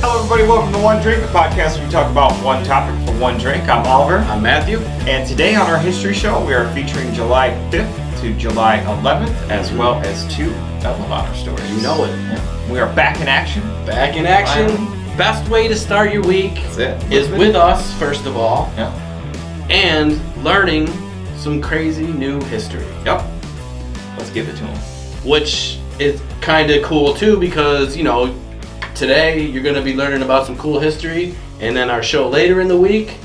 Hello everybody, welcome to One Drink, a podcast where we talk about one topic for one drink. I'm Oliver. I'm Matthew. And today on our history show, we are featuring July 5th to July 11th, as well as two Medal of Honor stories. You know it. Yeah. We are back in action. Back in action. Finally. Best way to start your week is with us, first of all. Yeah. And learning some crazy new history. Yep. Let's give it to them. Which is kind of cool too because, you know, today you're going to be learning about some cool history, and then our show later in the week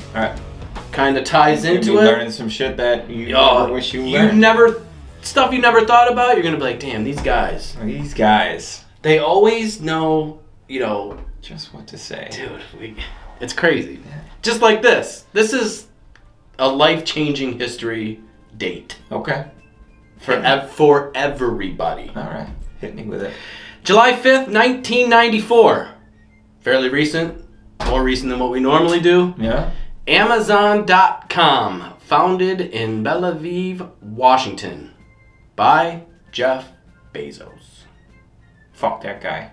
kind of ties into it. Learning some shit that you never wish you learned. Stuff you never thought about, you're going to be like, damn, these guys. They always know, you know. Just what to say. Dude, it's crazy. Yeah. Just like this. This is a life-changing history date. Okay. For everybody. All right. Hit me with it. July 5th, 1994. Fairly recent. More recent than what we normally do. Yeah. Amazon.com. Founded in Bellevue, Washington. By Jeff Bezos. Fuck that guy.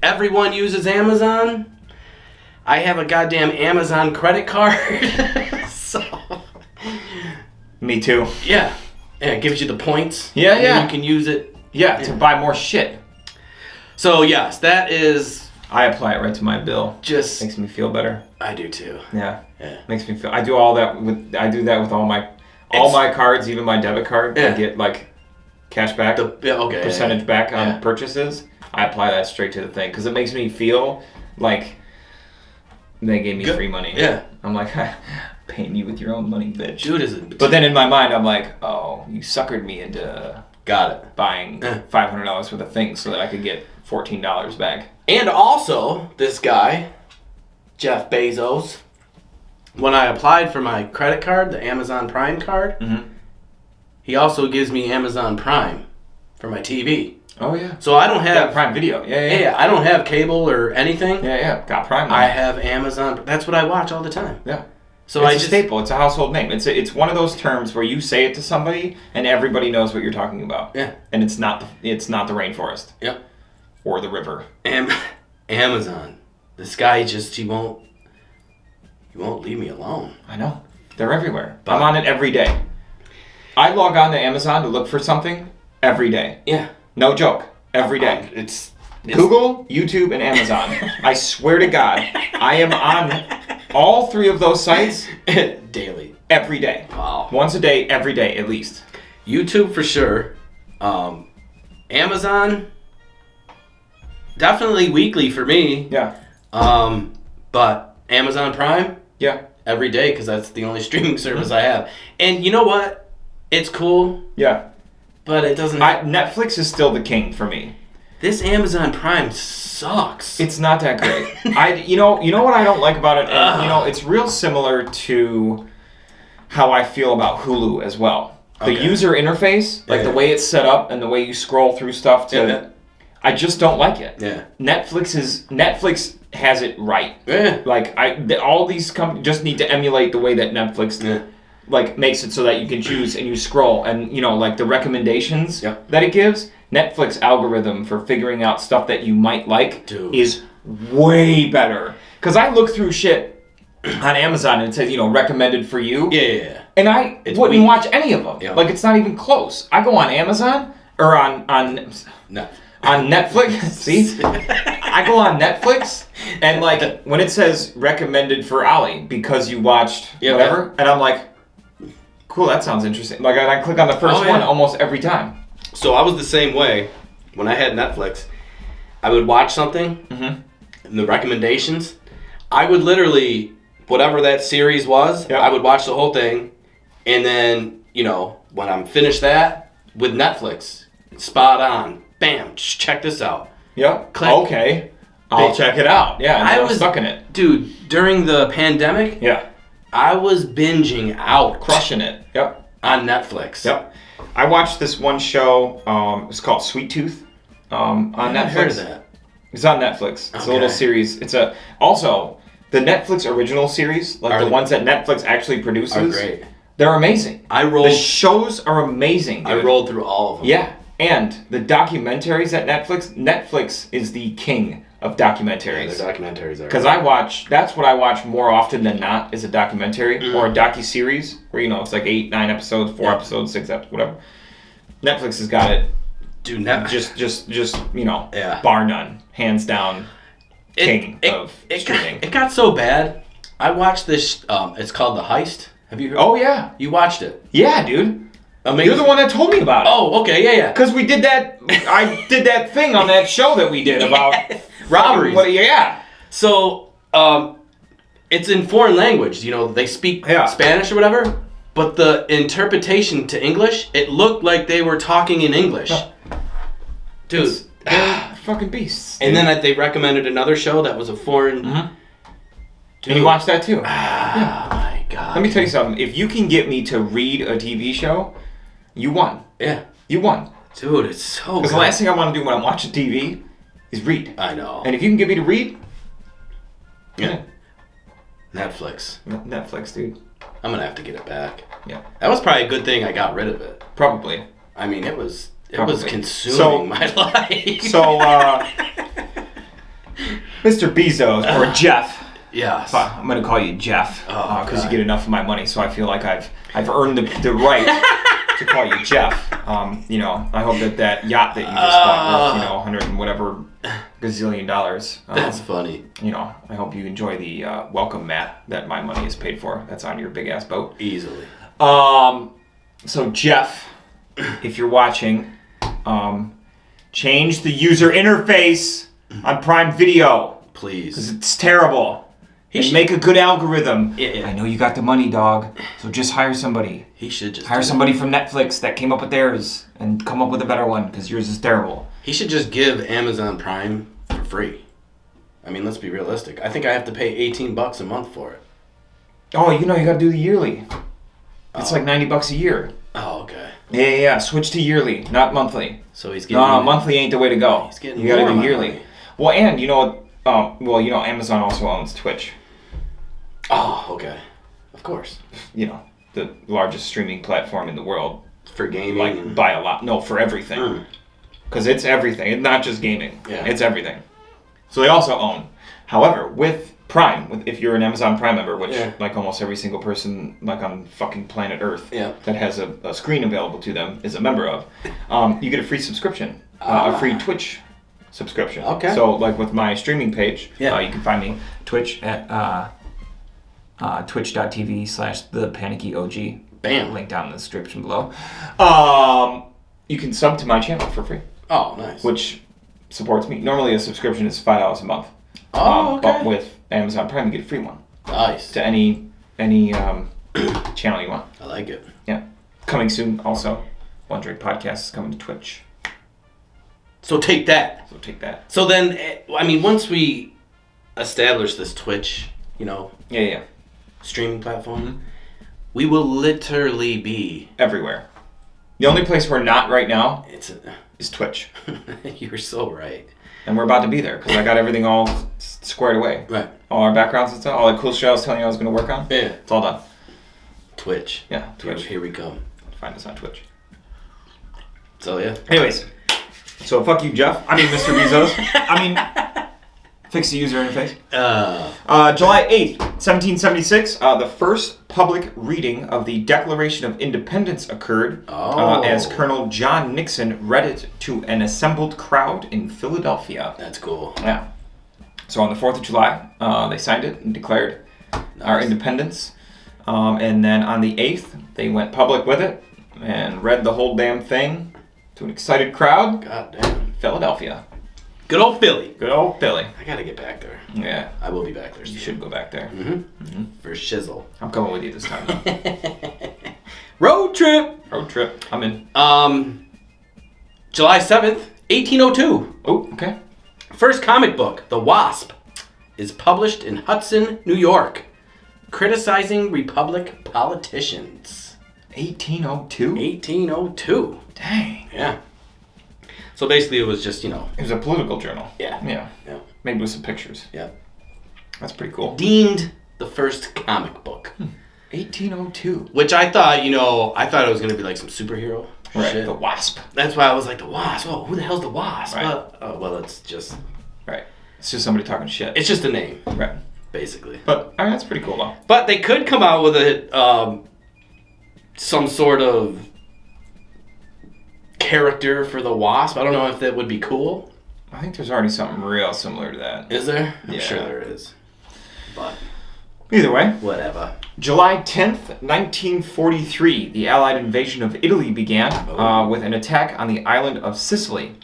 Everyone uses Amazon. I have a goddamn Amazon credit card. So. Me too. Yeah. Yeah, it gives you the points. Yeah. And you can use it. Yeah, to buy more shit. So, yes, that is... I apply it right to my bill. Just... Makes me feel better. I do too. Yeah. Makes me feel... I do that with all my cards, even my debit card. Yeah. I get, like, cash back. Percentage back on purchases. I apply that straight to the thing because it makes me feel like they gave me free money. Yeah. I'm like, paying you with your own money, bitch. Dude, But then in my mind, I'm like, oh, you suckered me into buying $500 worth of things so that I could get $14 back. And also, this guy, Jeff Bezos, when I applied for my credit card, the Amazon Prime card, he also gives me Amazon Prime for my TV. Oh, yeah. So I don't have... Prime Video. Yeah. I don't have cable or anything. Yeah. Got Prime. I have Amazon. That's what I watch all the time. Yeah. So it's a staple. It's a household name. It's one of those terms where you say it to somebody and everybody knows what you're talking about. Yeah. And it's not the rainforest. Yep. Or the river. Amazon. This guy he won't leave me alone. I know. They're everywhere. I'm on it every day. I log on to Amazon to look for something every day. Yeah. No joke. Every day. It's Google, YouTube, and Amazon. I swear to God, I am on all three of those sites daily. Every day. Wow. Once a day, every day, at least. YouTube for sure. Amazon, definitely weekly for me. Yeah. But Amazon Prime? Yeah. Every day, because that's the only streaming service I have. And you know what? It's cool. Yeah. But it doesn't... Netflix is still the king for me. This Amazon Prime sucks. It's not that great. You know what I don't like about it? And, it's real similar to how I feel about Hulu as well. The user interface, the way it's set up and the way you scroll through stuff I just don't like it. Yeah. Netflix has it right. Yeah. All these companies just need to emulate the way that Netflix makes it so that you can choose and you scroll and the recommendations that it gives. Netflix algorithm for figuring out stuff that you might like is way better. Because I look through shit on Amazon and it says recommended for you. Yeah. And I wouldn't watch any of them. Yeah. It's not even close. I go on Amazon or on Netflix. See, I go on Netflix and when it says recommended for Ollie because you watched whatever, and I'm like, cool, that sounds interesting. I click on the first one almost every time. So I was the same way when I had Netflix. I would watch something, and the recommendations, I would literally, whatever that series was, I would watch the whole thing, and then, when I'm finished that, with Netflix, spot on, bam, check this out. Yep. Click. Okay. I'll check it out. Yeah, I was stuck in it. Dude, during the pandemic, I was binging out. Crushing it. Yep. On Netflix. Yep. I watched this one show, it's called Sweet Tooth, on Netflix. I heard of that. It's on Netflix. It's a little series. Also, the Netflix original series, the ones that Netflix actually produces, are great. They're amazing. The shows are amazing, dude. I rolled through all of them. Yeah. And the documentaries at Netflix is the king of documentaries. Yeah, the documentaries are. Because that's what I watch more often than not, is a documentary or a docu-series where, it's like 8, 9 episodes, 4 episodes, 6 episodes, whatever. Netflix has got it. Dude, just bar none, hands down, king of streaming. It got so bad. I watched this. It's called The Heist. Have you heard? Oh yeah, you watched it? Yeah, dude. Amazing. You're the one that told me about it. Oh, okay, yeah. Because we did that. I did that thing on that show that we did about robberies. Yeah. So, it's in foreign language. They speak Spanish or whatever. But the interpretation to English, it looked like they were talking in English. Dude. They're fucking beasts. Dude. And then they recommended another show that was a foreign... Mm-hmm. And you watched that too? My God. Let me tell you something. If you can get me to read a TV show, you won. Yeah. You won. Dude, it's so good. Because the last thing I want to do when I'm watching TV is read. I know. And if you can get me to read... Yeah. Netflix, dude. I'm going to have to get it back. Yeah. That was probably a good thing I got rid of it. Probably. I mean, it was consuming my life. So, Mr. Bezos, or Jeff. Yes. I'm going to call you Jeff, because you get enough of my money, so I feel like I've earned the right to call you Jeff. I hope that yacht that you just bought worth, 100 and whatever gazillion dollars. That's funny. I hope you enjoy the welcome mat that my money is paid for. That's on your big-ass boat. Easily. So, Jeff, if you're watching, change the user interface on Prime Video. Please. Because it's terrible. Make a good algorithm. Yeah. I know you got the money, dog. So just hire somebody. He should just hire somebody from Netflix that came up with theirs and come up with a better one, because yours is terrible. He should just give Amazon Prime for free. I mean, let's be realistic. I think I have to pay $18 a month for it. Oh, you got to do the yearly. It's like $90 a year. Oh, okay. Yeah. Switch to yearly, not monthly. So he's getting... No, monthly ain't the way to go. He's getting you got to do yearly. Money. Well, and Amazon also owns Twitch. Oh, okay. Of course. The largest streaming platform in the world. For gaming? By a lot. No, for everything. Because it's everything. It's not just gaming. Yeah. It's everything. So they also own. However, with Prime, if you're an Amazon Prime member, which like almost every single person on fucking planet Earth that has a screen available to them is a member of, you get a free subscription. A free Twitch subscription. Okay. So with my streaming page, you can find me Twitch at twitch.tv/thepanicyog. Bam. Link down in the description below. You can sub to my channel for free. Oh, nice. Which supports me. Normally a subscription is $5 a month. Oh, okay. But with Amazon Prime, you get a free one. Nice. To any channel you want. I like it. Yeah. Coming soon also. One Drink Podcast is coming to Twitch. So take that. So then, once we establish this Twitch, streaming platform, we will literally be everywhere. The only place we're not right now is Twitch. You're so right. And we're about to be there, because I got everything all squared away. Right. All our backgrounds and stuff, all that cool shit I was telling you I was going to work on. Yeah. It's all done. Twitch. Yeah, Twitch. Here we come. Find us on Twitch. So, yeah. Anyways. So, fuck you, Jeff. Mr. Bezos. Fix the user interface. July 8th, 1776, the first public reading of the Declaration of Independence occurred as Colonel John Nixon read it to an assembled crowd in Philadelphia. That's cool. Yeah. So on the 4th of July, they signed it and declared our independence. And then on the 8th, they went public with it and read the whole damn thing to an excited crowd. God damn. Philadelphia. Good old Philly. Good old Philly. I gotta get back there. Yeah. I will be back there soon. You should go back there. For shizzle. I'm coming with you this time. Road trip. I'm in. July 7th, 1802. Oh, okay. First comic book, The Wasp, is published in Hudson, New York, criticizing Republic politicians. 1802? 1802. Dang. Yeah. So basically it was just, It was a political journal. Yeah. Maybe with some pictures. Yeah. That's pretty cool. Deemed the first comic book. 1802. Which I thought, I thought it was going to be like some superhero. Right. Shit. The Wasp. That's why I was like, the Wasp. Oh, who the hell's the Wasp? Right. Well, it's just... Right. It's just somebody talking shit. It's just a name. Right. Basically. But, I mean, that's pretty cool, though. But they could come out with a some sort of character for the Wasp. I don't know if that would be cool. I think there's already something real similar to that. Is there? I'm Yeah. sure there is. But either way. whatever. July 10th, 1943, the Allied invasion of Italy began with an attack on the island of Sicily.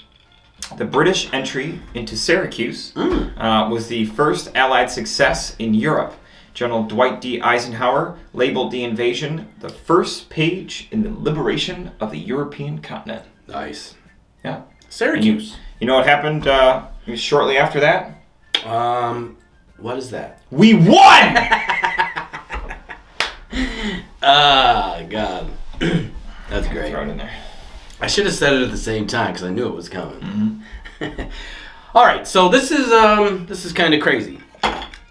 The British entry into Syracuse was the first Allied success in Europe. General Dwight D. Eisenhower labeled the invasion the first page in the liberation of the European continent. Nice. Yeah. Syracuse. You know what happened shortly after that? What is that? We won! Ah, God. That's great. Throw it in there. I should have said it at the same time because I knew it was coming. All right, so this is kind of crazy.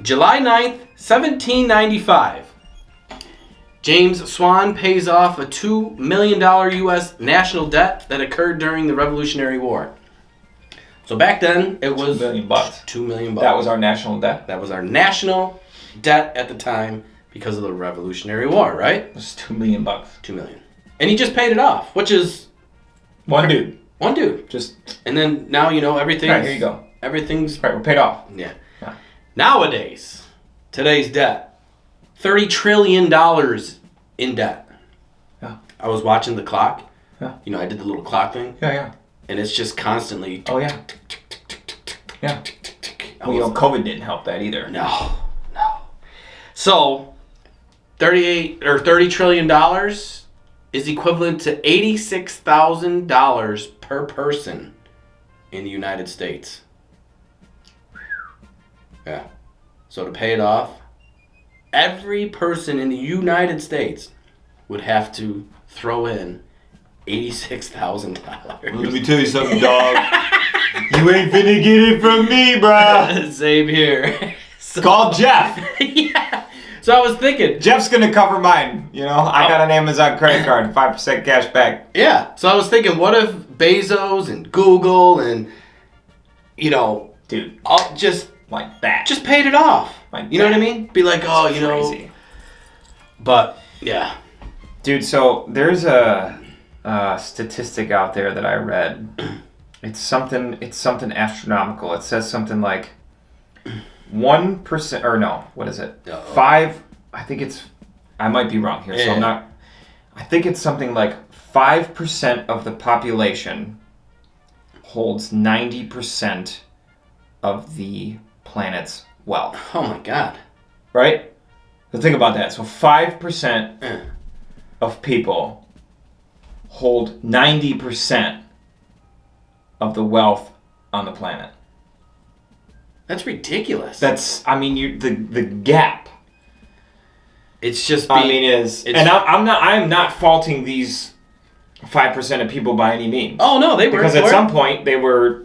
July 9th, 1795. James Swan pays off a $2 million U.S. national debt that occurred during the Revolutionary War. So back then, it was $2 million. $2 million. That was our national debt? That was our national debt at the time because of the Revolutionary War, right? It was $2 million. $2 million. And he just paid it off, which is... One dude. One dude. Just... And then now, you know, everything's... Right, here you go. Everything's... Right, we're paid off. Yeah. Yeah. Nowadays, today's debt, $30 trillion in debt. Yeah. I was watching the clock. Yeah. You know, I did the little clock thing. Yeah. And it's just constantly... Oh, yeah. Yeah. Well, you know, COVID didn't help that either. No. So, $30 trillion is equivalent to $86,000 per person in the United States. Yeah. So to pay it off, every person in the United States would have to throw in $86,000. Let me tell you something, dog. You ain't finna get it from me, bruh. Same here. Call Jeff. Yeah. So I was thinking, Jeff's gonna cover mine. You know, I got an Amazon credit card, 5% cash back. yeah. So I was thinking, what if Bezos and Google and, you know, Dude, just like that. just paid it off. Like you know what I that. mean? Be like, oh, you know. Crazy. But yeah. Dude, so there's a statistic out there that I read. It's something astronomical. It says something like 1%, or no, what is it? Uh-oh. 5, I might be wrong here, so I'm not, I think it's something like 5% of the population holds 90% of the planet's wealth. Oh my God. Right? So think about that. So 5% of people hold 90% of the wealth on the planet. That's ridiculous. The gap. It's just. I am not faulting these 5% of people by any means. Oh no, they were because at some point they were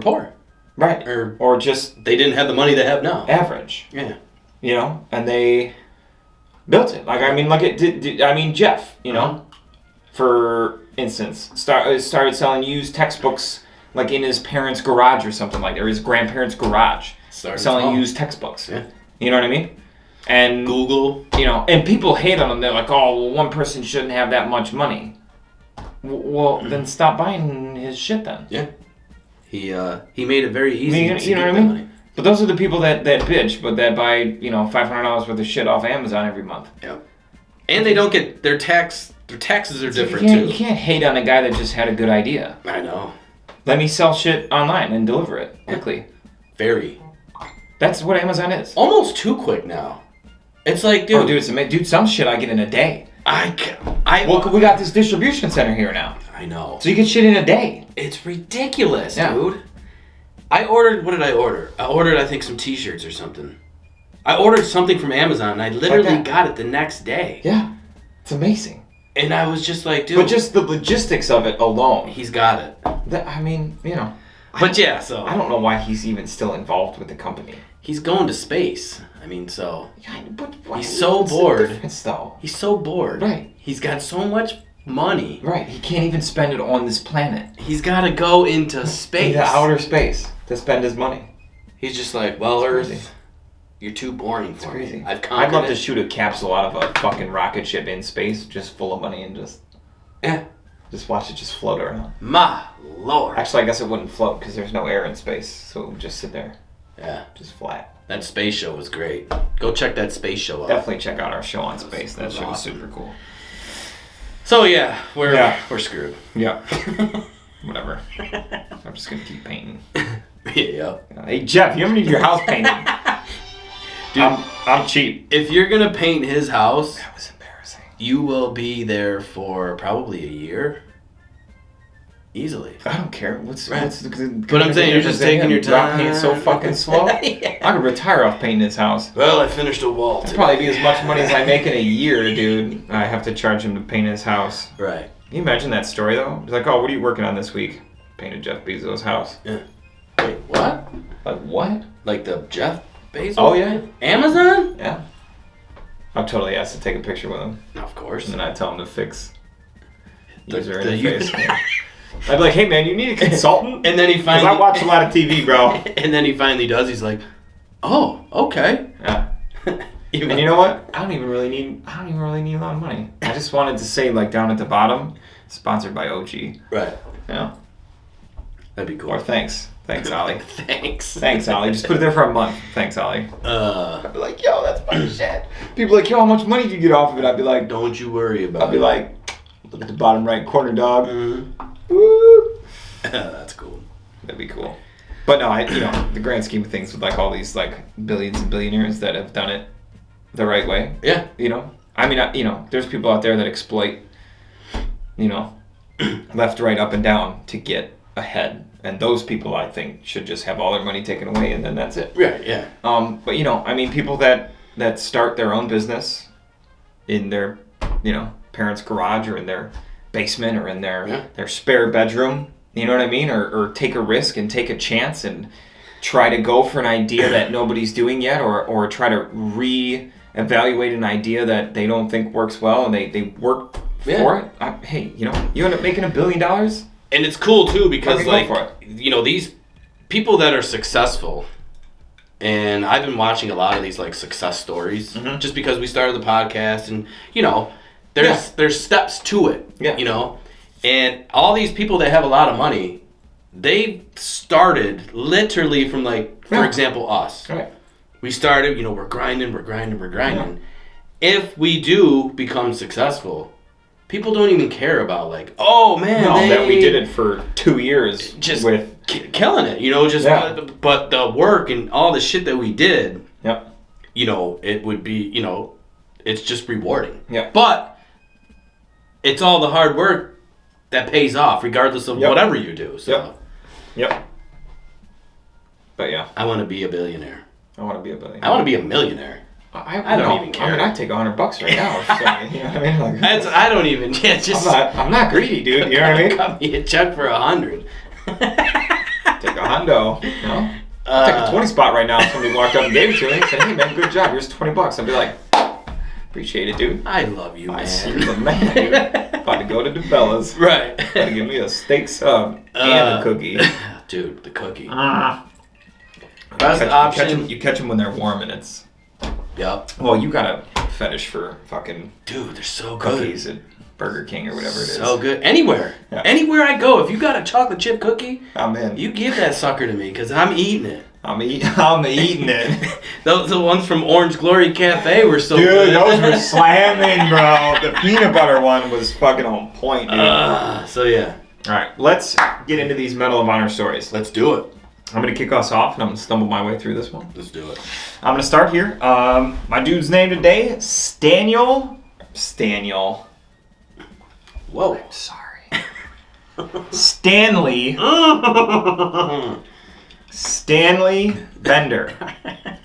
poor, right, or just they didn't have the money they have now. Average. Yeah. You know, and they built it. Like I mean, Jeff. You know, for instance, started selling used textbooks. Like in his parents' garage or something like that, or his grandparents' garage. Selling used textbooks. Yeah. You know what I mean? And Google. You know, and people hate on him. They're like, oh, well, one person shouldn't have that much money. Well, then stop buying his shit then. Yeah. He made it very easy to you know get what I mean? money. But those are the people that bitch, but that buy, you know, $500 worth of shit off Amazon every month. Yeah. And they don't get their taxes are different You too. can't hate on a guy that just had a good idea. I know. Let me sell shit online and deliver it quickly. Very. That's what Amazon is. Almost too quick now. It's like, dude. Oh, dude, some shit I get in a day. Well, we got this distribution center here now. I know. So you get shit in a day. It's ridiculous, dude. What did I order? I ordered, I think, some t-shirts or something. I ordered something from Amazon and I literally got it the next day. Yeah. It's amazing. And I was just like, dude. But just the logistics of it alone. He's got it. You know. But yeah, so. I don't know why he's even still involved with the company. He's going to space. I mean, so. Yeah, but why? He's so bored. Though. He's so bored. Right. He's got so much money. Right. He can't even spend it on this planet. He's got to go into space. Into outer space to spend his money. He's just like, well, Earth, you're too boring for me. I'd love to shoot a capsule out of a fucking rocket ship in space, just full of money, and just watch it just float around. My lord. Actually, I guess it wouldn't float because there's no air in space, so it would just sit there. Yeah. Just flat. That space show was great. Go check that space show out. Definitely check out our show on space. That show was super cool. So yeah, we're screwed. Yeah. Whatever. I'm just gonna keep painting. Yeah. Hey Jeff, you ever need your house painted? Dude, I'm cheap. If you're gonna paint his house, that was embarrassing. You will be there for probably a year. Easily. I don't care. But I'm saying you're just taking your time. Painting so fucking slow. Yeah. I could retire off painting his house. Well, I finished a wall. It'd probably be as much money as I make in a year, dude. I have to charge him to paint his house. Right. Can you imagine that story though? It's like, oh, what are you working on this week? Painted Jeff Bezos' house. Yeah. Wait, what? Like what? Like the Jeff Bezos? Oh yeah. Amazon? Yeah. I'm totally asked to take a picture with him. Of course. And then I tell him to fix user the interface. I'd be like, hey man, you need a consultant? And then he finally... I watch a lot of TV, bro. And then he finally does. He's like, oh, okay. Yeah. And you know what? I don't even really need a lot of money. I just wanted to say, like, down at the bottom, sponsored by OG. Right. Yeah. That'd be cool. Or thanks. Thanks, Ollie. Thanks, Ollie. Just put it there for a month. Thanks, Ollie. I'd be like, yo, that's my shit. People are like, yo, how much money do you get off of it? I'd be like, don't you worry about it. I'd be like, look at the bottom right corner, dog. Mm-hmm. Woo. That's cool. That'd be cool. But no, the grand scheme of things with like all these like billions and billionaires that have done it the right way. Yeah. I mean, there's people out there that exploit, left, right, up, and down to get ahead. And those people, I think, should just have all their money taken away and then that's it. Right, yeah. But, people that start their own business in their, parents' garage or in their basement or in their spare bedroom, you know what I mean? Or take a risk and take a chance and try to go for an idea that nobody's doing yet or try to re-evaluate an idea that they don't think works well and they work for it. Hey, you end up making $1 billion? And it's cool too because like, these people that are successful, and I've been watching a lot of these like success stories just because we started the podcast and there's steps to it. Yeah. And all these people that have a lot of money, they started literally from like, for example, us. Right. We started, we're grinding. Yeah. If we do become successful, people don't even care about like, oh man, that we did it for 2 years, just with killing it, but the work and all the shit that we did, it would be, it's just rewarding. Yeah. But it's all the hard work that pays off, regardless of whatever you do. So. Yep. But yeah, I want to be a billionaire. I want to be a billionaire. I want to be a millionaire. I don't even care. I mean, I'd take $100 right now. So, you know what I mean? Like, I don't even. Yeah, just. I'm not greedy, dude. You know what I mean? Cut me a check for 100. Take a hundo. I'll take a 20 spot right now. If somebody walked up and gave it to me and said, "Hey man, good job. Here's $20." I'd be like, "Appreciate it, dude. I love you, man. You're the man, dude. About to go to DeBella's. Right. About to give me a steak sub and a cookie. Dude, the cookie. Best option. You catch them when they're warm and it's. Yep. Well, you got a fetish for fucking. Dude, they're so good. Cookies at Burger King or whatever it is. So good. Anywhere. Yeah. Anywhere I go, if you got a chocolate chip cookie, I'm in. You give that sucker to me because I'm eating it. I'm eating it. The ones from Orange Glory Cafe were so good. Dude, those were slamming, bro. The peanut butter one was fucking on point, dude. So yeah. All right, let's get into these Medal of Honor stories. Let's do it. I'm going to kick us off, and I'm going to stumble my way through this one. Let's do it. I'm going to start here. My dude's name today, Staniel. Whoa. I'm sorry. Stanley Bender.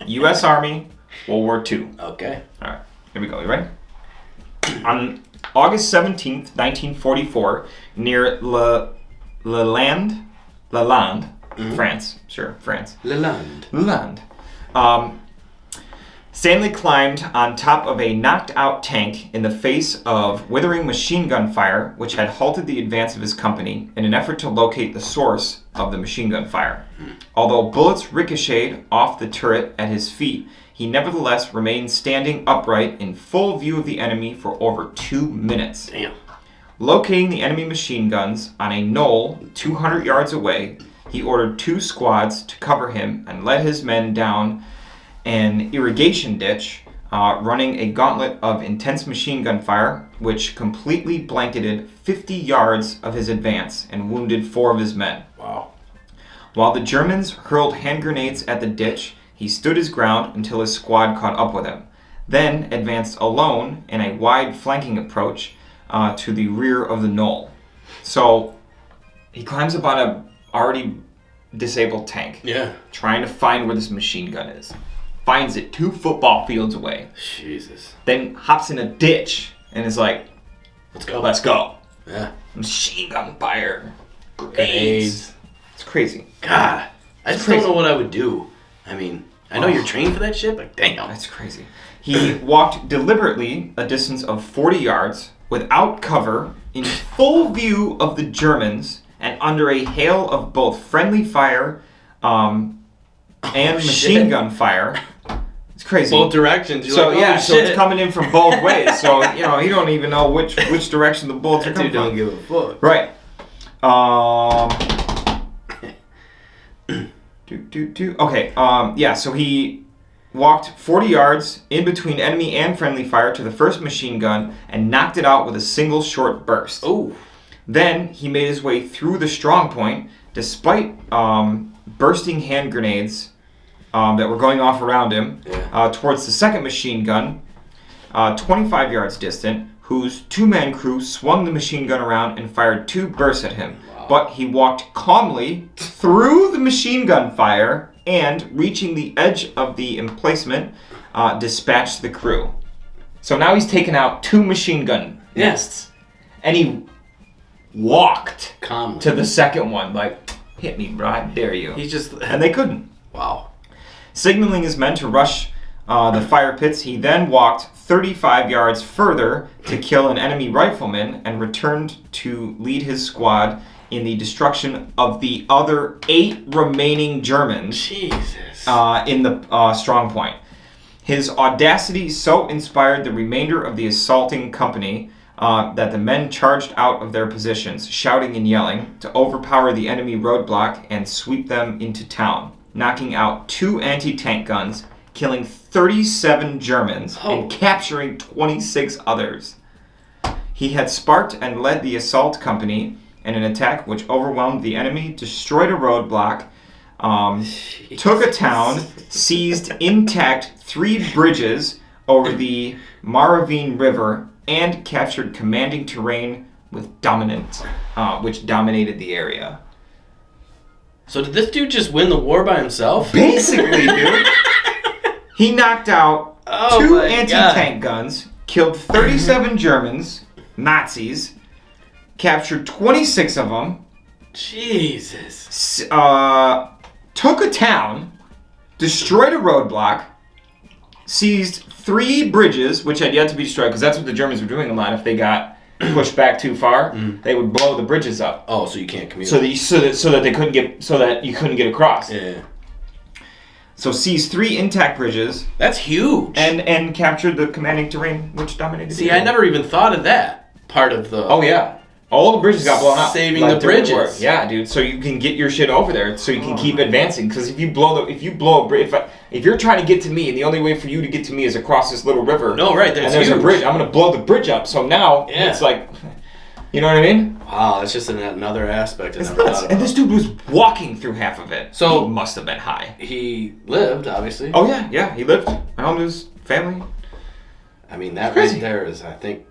U.S. Army, World War II. Okay. All right, here we go. You ready? On August 17th, 1944, near Lalande, France. Sure, France. Lalande. Stanley climbed on top of a knocked-out tank in the face of withering machine gun fire, which had halted the advance of his company in an effort to locate the source of the machine gun fire. Although bullets ricocheted off the turret at his feet, he nevertheless remained standing upright in full view of the enemy for over 2 minutes. Damn. Locating the enemy machine guns on a knoll 200 yards away, he ordered 2 squads to cover him and led his men down an irrigation ditch, running a gauntlet of intense machine gun fire, which completely blanketed 50 yards of his advance and wounded 4 of his men. Wow. While the Germans hurled hand grenades at the ditch, he stood his ground until his squad caught up with him, then advanced alone in a wide flanking approach to the rear of the knoll. So he climbs up on a already disabled tank, trying to find where this machine gun is. Finds it 2 football fields away. Jesus. Then hops in a ditch and is like, let's go. Yeah. Machine gun fire. Grenades. It's crazy. God. I just don't know what I would do. I mean, I know you're trained for that shit, but damn. That's crazy. He walked deliberately a distance of 40 yards without cover in full view of the Germans and under a hail of both friendly fire and machine gun fire. It's crazy. Both directions. So it's coming in from both ways. So you don't even know which direction the bullets are coming from. Don't give a fuck. Right. Okay. So he walked 40 yards in between enemy and friendly fire to the first machine gun and knocked it out with a single short burst. Oh. Then he made his way through the strong point, despite bursting hand grenades that were going off around him, towards the second machine gun, 25 yards distant, whose 2-man crew swung the machine gun around and fired 2 bursts at him. Wow. But he walked calmly through the machine gun fire and, reaching the edge of the emplacement, dispatched the crew. So now he's taken out 2 machine gun nests, and he walked calmly to the second one, like, hit me, bro, I dare you. And they couldn't. Wow. Signaling his men to rush the fire pits, he then walked 35 yards further to kill an enemy rifleman and returned to lead his squad in the destruction of the other 8 remaining Germans in the strong point. His audacity so inspired the remainder of the assaulting company that the men charged out of their positions, shouting and yelling, to overpower the enemy roadblock and sweep them into town, knocking out 2 anti-tank guns, killing 37 Germans, and capturing 26 others. He had sparked and led the assault company in an attack which overwhelmed the enemy, destroyed a roadblock, took a town, seized intact 3 bridges over the Maravine River, and captured commanding terrain with dominance, which dominated the area. So did this dude just win the war by himself? Basically, dude. He knocked out 2 anti-tank guns, killed 37 Germans, Nazis, captured 26 of them. Jesus. Took a town, destroyed a roadblock, seized 3 bridges, which had yet to be destroyed, because that's what the Germans were doing a lot. If they got pushed back too far, they would blow the bridges up. Oh, so you can't communicate. So that you couldn't get across. Yeah. So seized 3 intact bridges. That's huge. And captured the commanding terrain, which dominated. See, I never even thought of that part of the. Oh yeah. All the bridges got blown up. Saving the bridges. Yeah, dude. So you can get your shit over there, so you can keep advancing. Because if you blow a bridge, if you're trying to get to me, and the only way for you to get to me is across this little river. No, right. And there's a bridge. I'm gonna blow the bridge up. So now it's like, you know what I mean? Wow, that's just another aspect. And this dude was walking through half of it. So he must have been high. He lived, obviously. Oh yeah, he lived. Found his family. I mean, that right there is, I think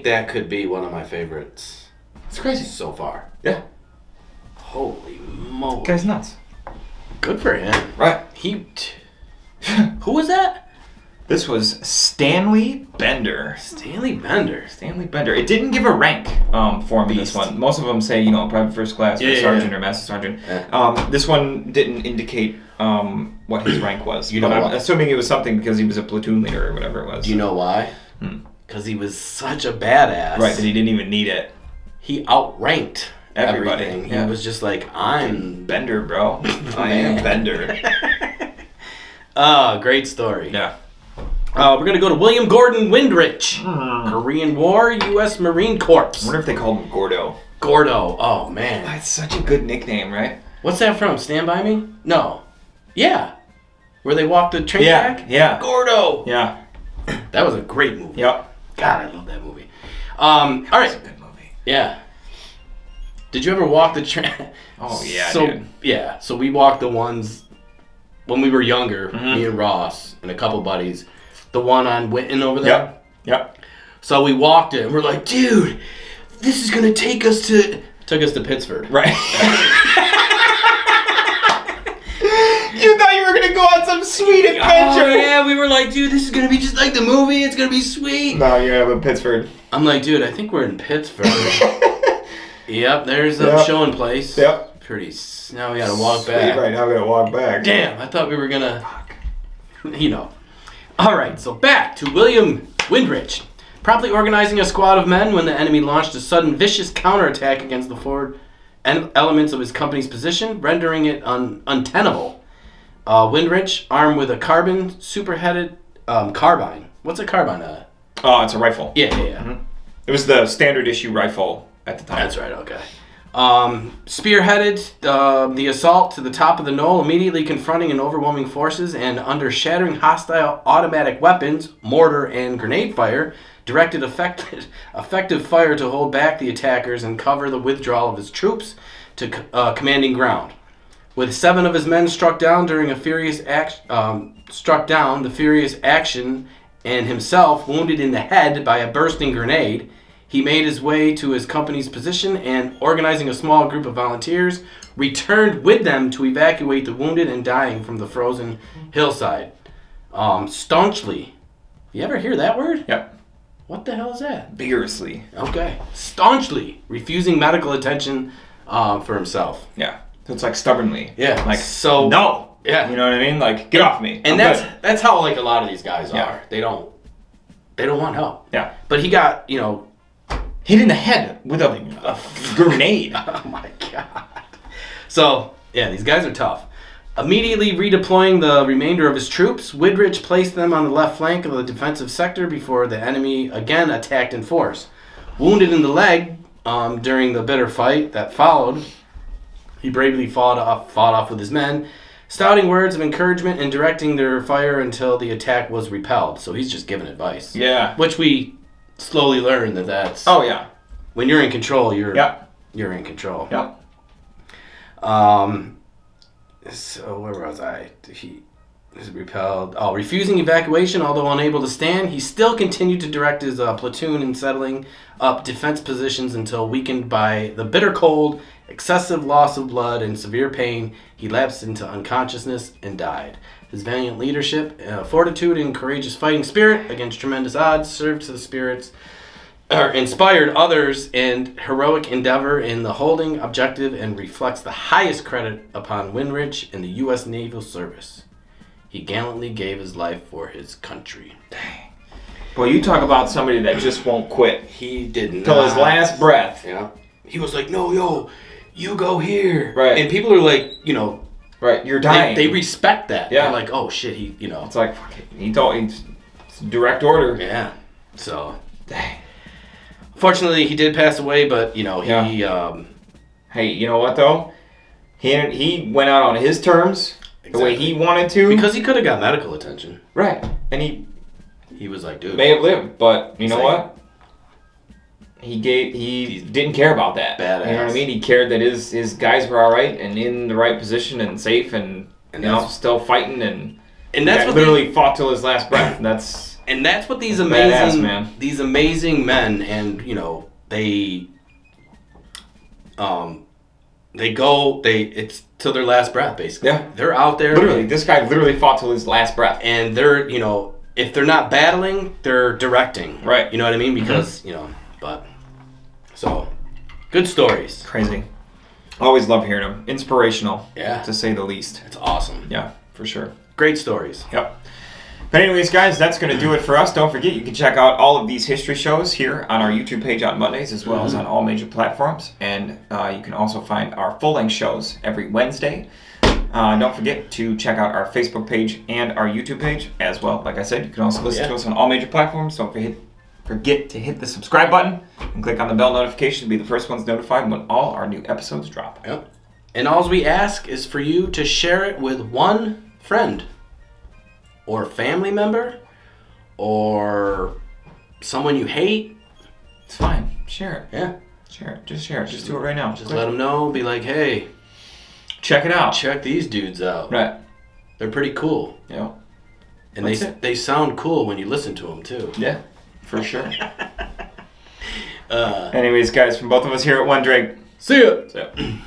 that could be one of my favorites. It's crazy so far. Yeah. Holy moly. Guy's nuts. Good for him. Right. Who was that? This was Stanley Bender. Stanley Bender. It didn't give a rank for me, this one. Most of them say, private first class or sergeant or master sergeant. Yeah. This one didn't indicate what his rank was. But I'm assuming it was something because he was a platoon leader or whatever it was. Do you know why? Because he was such a badass. Right, that he didn't even need it. He outranked everybody. Everything. He was just like, I'm Bender, bro. I am Bender. Great story. Yeah. We're going to go to William Gordon Windrich. Korean War, U.S. Marine Corps. I wonder if they called him Gordo. Gordo. Oh, man. That's such a good nickname, right? What's that from? Stand By Me? No. Yeah. Where they walk the train track? Yeah. Gordo. Yeah. That was a great movie. Yep. God, I love that movie. All right. That's a good movie. Yeah. Did you ever walk the train? Oh, yeah, dude. Yeah. So we walked the ones when we were younger, me and Ross and a couple buddies. The one on Winton over there? Yep. So we walked it, and we're like, dude, this is going to take us to... Took us to Pittsburgh. Right. You thought you were going to go on some sweet adventure. Oh, yeah, we were like, dude, this is going to be just like the movie. It's going to be sweet. No, you're going to have a Pittsburgh. I'm like, dude, I think we're in Pittsburgh. Yep, there's the showing place. Yep. Pretty... Now we got to walk back. Right, now we got to walk back. Damn, I thought we were going to... All right, so back to William Windrich. Promptly organizing a squad of men when the enemy launched a sudden vicious counterattack against the forward elements of his company's position, rendering it untenable. Windrich, armed with a carbine. What's a carbine? Oh, it's a rifle. Yeah. Mm-hmm. It was the standard issue rifle at the time. That's right, okay. Spearheaded the assault to the top of the knoll, immediately confronting an overwhelming forces, and under shattering hostile automatic weapons, mortar and grenade fire, directed effective fire to hold back the attackers and cover the withdrawal of his troops to commanding ground. With 7 of his men struck down during a furious action, and himself wounded in the head by a bursting grenade, he made his way to his company's position and, organizing a small group of volunteers, returned with them to evacuate the wounded and dying from the frozen hillside. Staunchly. You ever hear that word? Yep. What the hell is that? Vigorously. Okay. Staunchly refusing medical attention for himself. Yeah. So it's like stubbornly. Yeah. Like, so... No. Yeah. You know what I mean? Like, get off me. And that's how, like, a lot of these guys are. They don't want help. Yeah. But he got, hit in the head with a grenade. Oh my god. So, yeah, these guys are tough. Immediately redeploying the remainder of his troops, Windrich placed them on the left flank of the defensive sector before the enemy again attacked in force. Wounded in the leg during the bitter fight that followed, he bravely fought off with his men, shouting words of encouragement and directing their fire until the attack was repelled. So he's just giving advice. Yeah. Which we slowly learn that's... Oh, yeah. When you're in control, you're in control. Yep. So where was I? He was repelled. Oh, refusing evacuation, although unable to stand, he still continued to direct his platoon in settling up defense positions until, weakened by the bitter cold, excessive loss of blood, and severe pain, he lapsed into unconsciousness and died. His valiant leadership, fortitude, and courageous fighting spirit against tremendous odds served to the spirits, inspired others, and heroic endeavor in the holding objective, and reflects the highest credit upon Windrich in the U.S. Naval Service. He gallantly gave his life for his country. Dang. Well, you talk about somebody that just won't quit. He did not. Till his last breath. Yeah. He was like, no, you go here. Right. And people are like, right, you're dying. They respect that. Yeah. They're like, oh shit, It's like, fuck it. It's direct order. Yeah. So. Dang. Fortunately, he did pass away, but, he... Hey, you know what, though? He went out on his terms, the way he wanted to. Because he could have got medical attention. Right. And he was like, dude. May have lived, but you know what? He didn't care about that. Badass. You know what I mean? He cared that his guys were all right and in the right position and safe and still fighting and that's what literally fought till his last breath. And that's what these amazing men, and it's till their last breath, basically. Yeah. They're out there. Literally, this guy literally fought till his last breath. And they're, if they're not battling, they're directing. Right. You know what I mean? Because, so, good stories. Crazy. Always love hearing them. Inspirational. Yeah. To say the least. It's awesome. Yeah, for sure. Great stories. Yep. But anyways, guys, that's going to do it for us. Don't forget, you can check out all of these history shows here on our YouTube page on Mondays, as well as on all major platforms. And you can also find our full-length shows every Wednesday. Don't forget to check out our Facebook page and our YouTube page as well. Like I said, you can also listen to us on all major platforms. Don't forget to hit the subscribe button and click on the bell notification to be the first ones notified when all our new episodes drop. Yep. And all we ask is for you to share it with one friend or family member or someone you hate. It's fine. Share it. Yeah. Share it. Just share it. Just do it right now. Just let them know. Be like, hey, check it out. Check these dudes out. Right. They're pretty cool. Yeah. And they sound cool when you listen to them too. Yeah, for sure. Anyways, guys, from both of us here at One Drink. See ya. See ya.